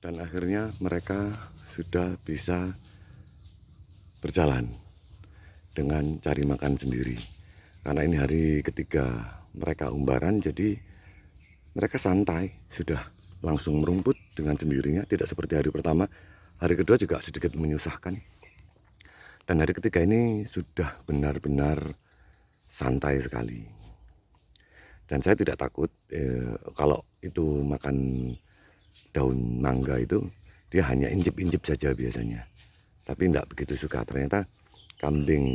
Dan akhirnya mereka sudah bisa berjalan dengan cari makan sendiri. Karena ini hari ketiga mereka umbaran, jadi mereka santai, sudah langsung merumput dengan sendirinya, tidak seperti hari pertama. Hari kedua juga sedikit menyusahkan. Dan hari ketiga ini sudah benar-benar santai sekali. Dan saya tidak takut kalau itu makan daun mangga itu, dia hanya incip-incip saja biasanya. Tapi tidak begitu suka. Ternyata kambing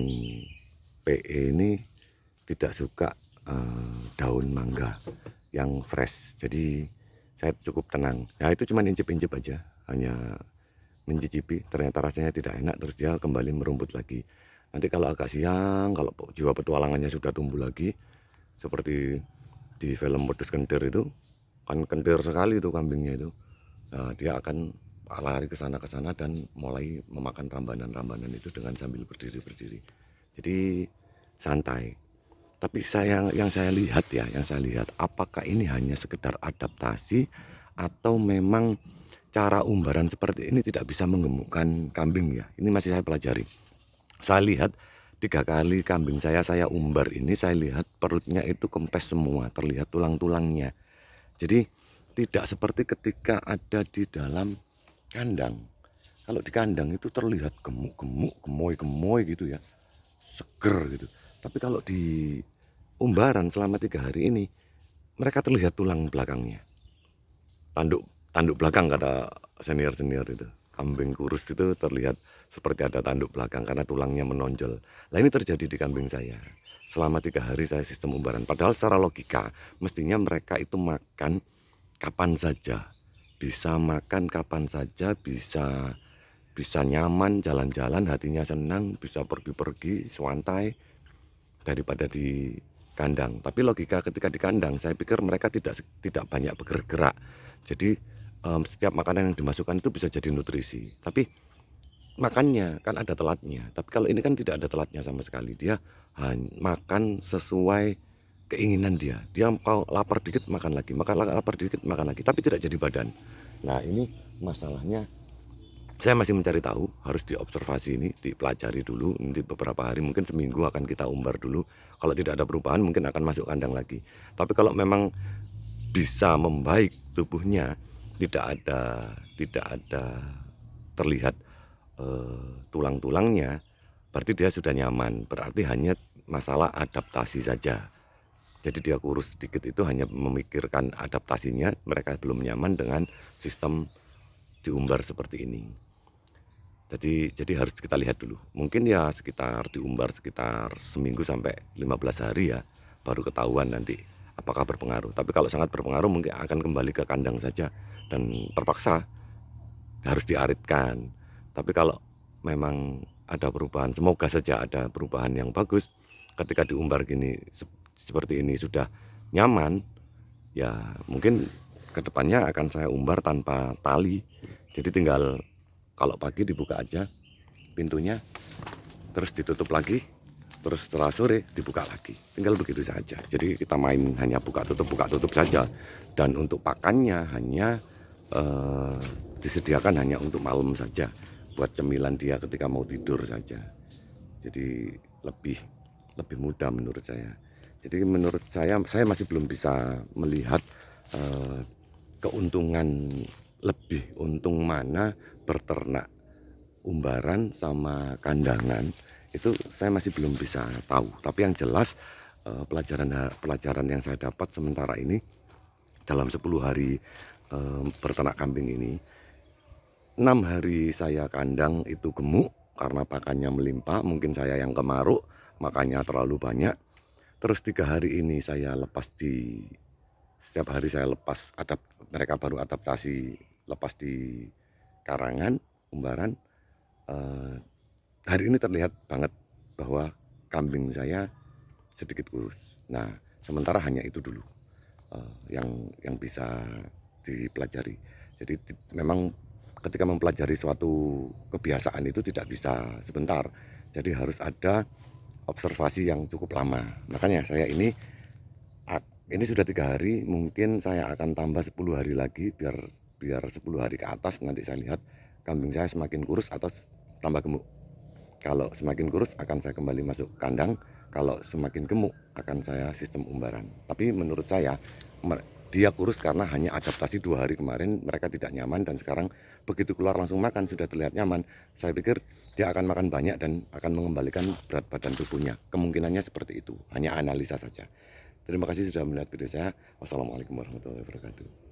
PE ini tidak suka daun mangga yang fresh. Jadi saya cukup tenang. Ya itu cuma incip-incip aja, hanya mencicipi. Ternyata rasanya tidak enak, terus dia kembali merumput lagi. Nanti kalau agak siang, kalau jiwa petualangannya sudah tumbuh lagi, seperti di film Modus Kendir itu, kan kendir sekali itu kambingnya itu. Nah, dia akan lari ke sana dan mulai memakan rambanan-rambanan itu dengan sambil berdiri-berdiri. Jadi santai. Tapi yang saya lihat, apakah ini hanya sekedar adaptasi atau memang cara umbaran seperti ini tidak bisa menggemukkan kambing ya? Ini masih saya pelajari. Saya lihat 3 kali kambing saya umbar ini, saya lihat perutnya itu kempes semua, terlihat tulang-tulangnya. Jadi tidak seperti ketika ada di dalam kandang. Kalau di kandang itu terlihat gemuk-gemuk, gemoy-gemoy gitu ya, seger gitu. Tapi kalau di umbaran selama 3 hari ini, mereka terlihat tulang belakangnya. Tanduk belakang kata senior-senior itu. Kambing kurus itu terlihat seperti ada tanduk belakang karena tulangnya menonjol. Nah ini terjadi di kambing saya. Selama 3 hari saya sistem umbaran. Padahal secara logika mestinya mereka itu makan kapan saja. Bisa makan kapan saja, bisa nyaman, jalan-jalan, hatinya senang, bisa pergi-pergi, santai daripada di kandang. Tapi logika ketika di kandang, saya pikir mereka tidak banyak bergerak. Jadi setiap makanan yang dimasukkan itu bisa jadi nutrisi. Tapi makannya kan ada telatnya. Tapi kalau ini kan tidak ada telatnya sama sekali. Dia makan sesuai keinginan dia. Dia mau lapar dikit makan lagi, lapar dikit makan lagi. Tapi tidak jadi badan. Nah ini masalahnya. Saya masih mencari tahu, harus diobservasi ini, dipelajari dulu. Nanti beberapa hari, mungkin seminggu akan kita umbar dulu. Kalau tidak ada perubahan, mungkin akan masuk kandang lagi. Tapi kalau memang bisa membaik tubuhnya, tidak ada terlihat tulang-tulangnya, berarti dia sudah nyaman. Berarti hanya masalah adaptasi saja. Jadi dia kurus sedikit itu hanya memikirkan adaptasinya. Mereka belum nyaman dengan sistem diumbar seperti ini. Jadi harus kita lihat dulu. Mungkin ya sekitar diumbar sekitar seminggu sampai 15 hari ya, baru ketahuan nanti apakah berpengaruh. Tapi kalau sangat berpengaruh mungkin akan kembali ke kandang saja dan terpaksa harus diaritkan. Tapi kalau memang ada perubahan, semoga saja ada perubahan yang bagus. Ketika diumbar gini seperti ini sudah nyaman, ya mungkin kedepannya akan saya umbar tanpa tali. Jadi tinggal kalau pagi dibuka aja pintunya, terus ditutup lagi, terus setelah sore dibuka lagi. Tinggal begitu saja. Jadi kita main hanya buka tutup saja. Dan untuk pakannya hanya disediakan hanya untuk malam saja, buat cemilan dia ketika mau tidur saja. Jadi lebih mudah menurut saya. Jadi menurut saya masih belum bisa melihat keuntungan lebih untung mana berternak umbaran sama kandangan. Itu saya masih belum bisa tahu. Tapi yang jelas pelajaran yang saya dapat sementara ini dalam 10 hari berternak kambing ini, 6 hari saya kandang itu gemuk karena pakannya melimpah. Mungkin saya yang kemaruk, makannya terlalu banyak. Terus 3 hari ini saya lepas setiap hari saya lepas, mereka baru adaptasi lepas di karangan umbaran. Hari ini terlihat banget bahwa kambing saya sedikit kurus. Nah sementara hanya itu dulu yang bisa dipelajari. Jadi memang ketika mempelajari suatu kebiasaan itu tidak bisa sebentar. Jadi harus ada observasi yang cukup lama. Makanya saya ini sudah 3 hari, mungkin saya akan tambah 10 hari lagi biar biar 10 hari ke atas nanti saya lihat kambing saya semakin kurus atau tambah gemuk. Kalau semakin kurus akan saya kembali masuk kandang, kalau semakin gemuk akan saya sistem umbaran. Tapi menurut saya dia kurus karena hanya adaptasi 2 hari kemarin mereka tidak nyaman, dan sekarang begitu keluar langsung makan sudah terlihat nyaman. Saya pikir dia akan makan banyak dan akan mengembalikan berat badan tubuhnya. Kemungkinannya seperti itu, hanya analisa saja. Terima kasih sudah melihat video saya. Wassalamualaikum warahmatullahi wabarakatuh.